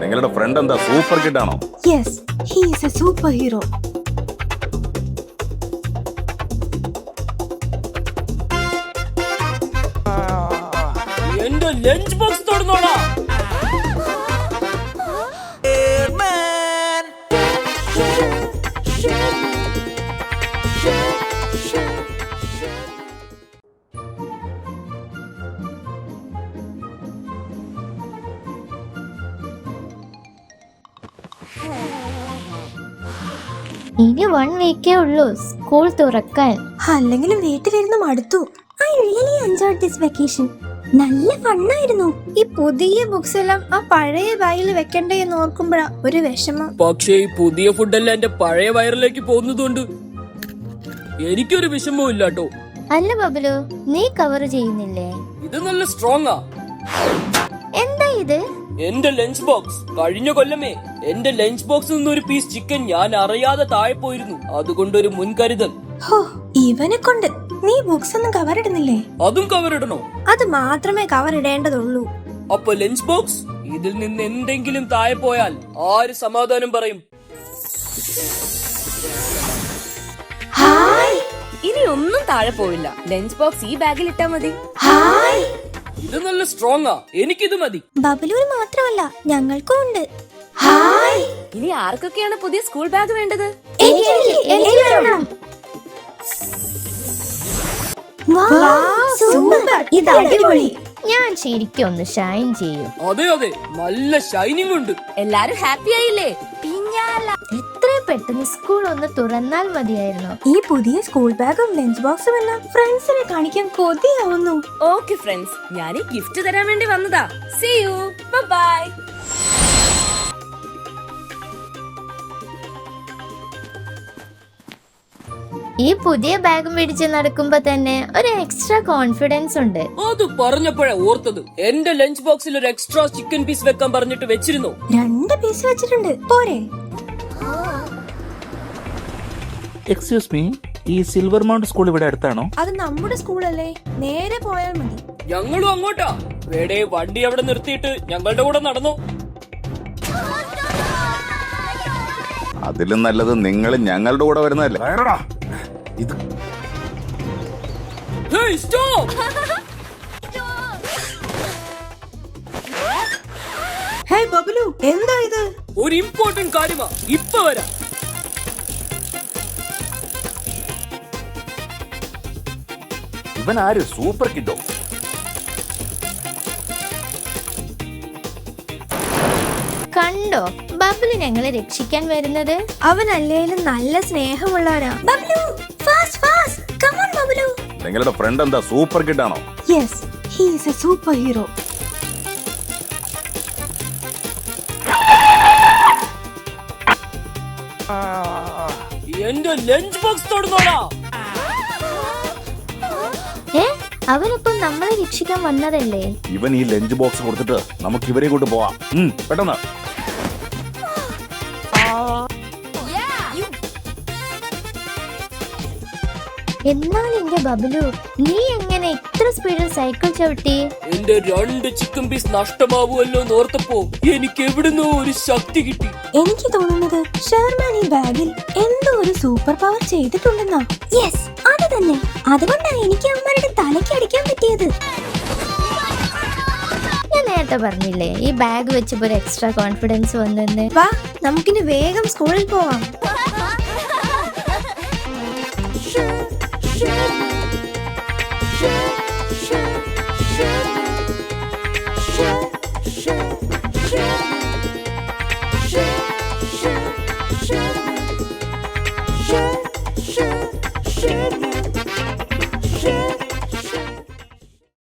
നിങ്ങളുടെ ഫ്രണ്ട് എന്താ super kid ആണോ? Yes, he is A super hero. എന്റെ ലഞ്ച് ബോക്സ് തുറന്നോടാ. ഇനി 1 വീക്കേ ഉള്ളൂ സ്കൂൾ തുറക്കാൻ. അല്ലെങ്കിലും വീട്ടിലിരുന്ന് മടുത്തു. I really enjoyed this vacation. നല്ല ഫണ്ണായിരുന്നു. ഈ പുതിയ ബുക്സ് എല്ലാം ആ പഴയ ബാഗിൽ വെക്കണ്ടേ എന്ന് ഓർക്കുമ്പോഴാ ഒരു വിഷമം. പക്ഷേ ഈ പുതിയ ഫുഡെല്ലാം എന്റെ പഴയ വയറിലേക്ക് പോകുന്നതുകൊണ്ട് എനിക്കൊരു വിഷമവും ഇല്ലാട്ടോ. അല്ല ബബലു, നീ കവർ ചെയ്യുന്നില്ലേ? ഇത് നല്ല സ്ട്രോങ് ആ. എന്താ ഇത്? എന്റെ ലഞ്ച് ബോക്സ്. കഴിഞ്ഞ കൊല്ലമേ എന്റെ ലഞ്ച് ബോക്സിൽ നിന്ന് ഒരു പീസ് ചിക്കൻ ഞാൻ അറിയാതെ താഴെ പോയിരുന്നു. അതുകൊണ്ടൊരു മുൻകരുതൽ. ഹോ, ഇവനെ കൊണ്ട് നീ ബുക്സ് ഒന്നും കവർ ഇടുന്നില്ലേ? അതും കവർ ഇടണോ? അത് മാത്രമേ കവർ ഇടേണ്ടതുള്ളൂ. അപ്പൊ ലഞ്ച് ബോക്സ് ഇതിൽ നിന്ന് എന്തെങ്കിലും താഴെ പോയാൽ ആര് സമാധാനം പറയും? ഹായ്, ഇനി ഒന്നും താഴെ പോവില്ല. ലഞ്ച് ബോക്സ് ഈ ബാഗിൽ ഇട്ടാ മതി. ഹായ്. ഇത് നല്ല സ്ട്രോങ് ആ. എനിക്കിത് മതി. ബബലുവിന് മാത്രമല്ല, ഞങ്ങൾക്കും ഉണ്ട്. ഹായ്. ഇനി ആർക്കൊക്കെയാണ് പുതിയ സ്കൂൾ ബാഗ് വേണ്ടത്? എനിക്ക് വേണം. സൂപ്പർ, ഇത് അടിപൊളി. ഞാൻ ശരിക്കും ഒന്ന് ഷൈൻ ചെയ്യും. അതെ അതെ, നല്ല ഷൈനിങ് ഉണ്ട്. എല്ലാരും ഹാപ്പി ആയില്ലേ? എത്രയും പെട്ടെന്ന് സ്കൂൾ ഒന്ന് തുറന്നാൽ മതിയായിരുന്നു. ഈ പുതിയ സ്കൂൾ ബാഗും ലഞ്ച് ബോക്സും എല്ലാം ഫ്രണ്ട്സിനെ കാണിക്കാൻ കൊതിയാവുന്നു. ഓക്കെ ഫ്രണ്ട്സ്, ഞാൻ ഈ ഗിഫ്റ്റ് തരാൻ വേണ്ടി വന്നതാ. See you, bye. ഈ പുതിയ ബാഗ് പിടിച്ച് നടക്കുമ്പോ തന്നെ ഒരു എക്സ്ട്രാ കോൺഫിഡൻസ് ഉണ്ട്. അത് പറഞ്ഞപ്പോഴേ ഓർത്തത്, എന്റെ ലഞ്ച് ബോക്സിൽ ഒരു എക്സ്ട്രാ ചിക്കൻ പീസ് വെക്കാൻ പറഞ്ഞിട്ട് വെച്ചിരുന്നു. 2 പീസ് വെച്ചിട്ടുണ്ട്, പോരെ? എക്സ്ക്യൂസ് മീ, ഈ സിൽവർ മൗണ്ട് സ്കൂൾ ഇവിടെ അടുത്താണോ? അത് നമ്മുടെ സ്കൂളല്ലേ, നേരെ പോയാൽ മതി. ഞങ്ങളും അങ്ങോട്ടാ. വേടേ, വണ്ടി അവിടെ നിർത്തിയിട്ട് ഞങ്ങളുടെ കൂടെ നടന്നു. അതിലും നല്ലത് നിങ്ങൾ ഞങ്ങളുടെ കൂടെ വരുന്നതല്ലേ. ഇത് Hey, stop! ഹേ ബബലു, എന്താ ഇത്? ഒരു ഇമ്പോർട്ടന്റ് കാര്യമാ, ഇപ്പൊ വരാം. ഇവൻ ആര്? സൂപ്പർ കിഡോ? കണ്ടോ ബബലു ഞങ്ങളെ രക്ഷിക്കാൻ വരുന്നത്? അവനല്ലേലും നല്ല സ്നേഹമുള്ളവരാ. Bablu, fast fast, come on Bablu. നിങ്ങളുടെ ഫ്രണ്ട് എന്താ സൂപ്പർ കിഡ് ആണോ? Yes, he is A super hero. എന്റെ ലഞ്ച് ബോക്സ് തൊടുന്നോടാ. അവനിപ്പം നമ്മളെ രക്ഷിക്കാൻ വന്നതല്ലേ? ഇവൻ ഈ ലഞ്ച് ബോക്സ് കൊടുത്തിട്ട് നമുക്ക് ഇവരെ കൊണ്ട് പോവാം. പെട്ടെന്ന്. എന്നാൽ എന്റെ ബബലു, നീ എങ്ങനെ ഇത്ര സ്പീഡിൽ സൈക്കിൾ ചവിട്ടി? എന്റെ 2 ചിക്കൻ പീസ് നഷ്ടമാവുമല്ലോ എന്നോർത്തപ്പോ എനിക്ക് എവിടുന്നോ ഒരു ശക്തി കിട്ടി. എനിക്ക് തോന്നുന്നത് ഷെർമാൻ ഈ ബാഗിൽ എന്തോ ഒരു സൂപ്പർ പവർ ചെയ്തിട്ടുണ്ടെന്നാ. യെസ്, അത് തന്നെ. അതുകൊണ്ടാണ് എനിക്ക് അവന്മാരുടെ തലയ്ക്ക് അടിക്കാൻ പറ്റിയത്. ഞാൻ നേരത്തെ പറഞ്ഞില്ലേ ഈ ബാഗ് വെച്ചപ്പോ ഒരു എക്സ്ട്രാ കോൺഫിഡൻസ് വന്നെന്ന്. വാ, നമുക്കിനി വേഗം സ്കൂളിൽ പോവാം. Sure.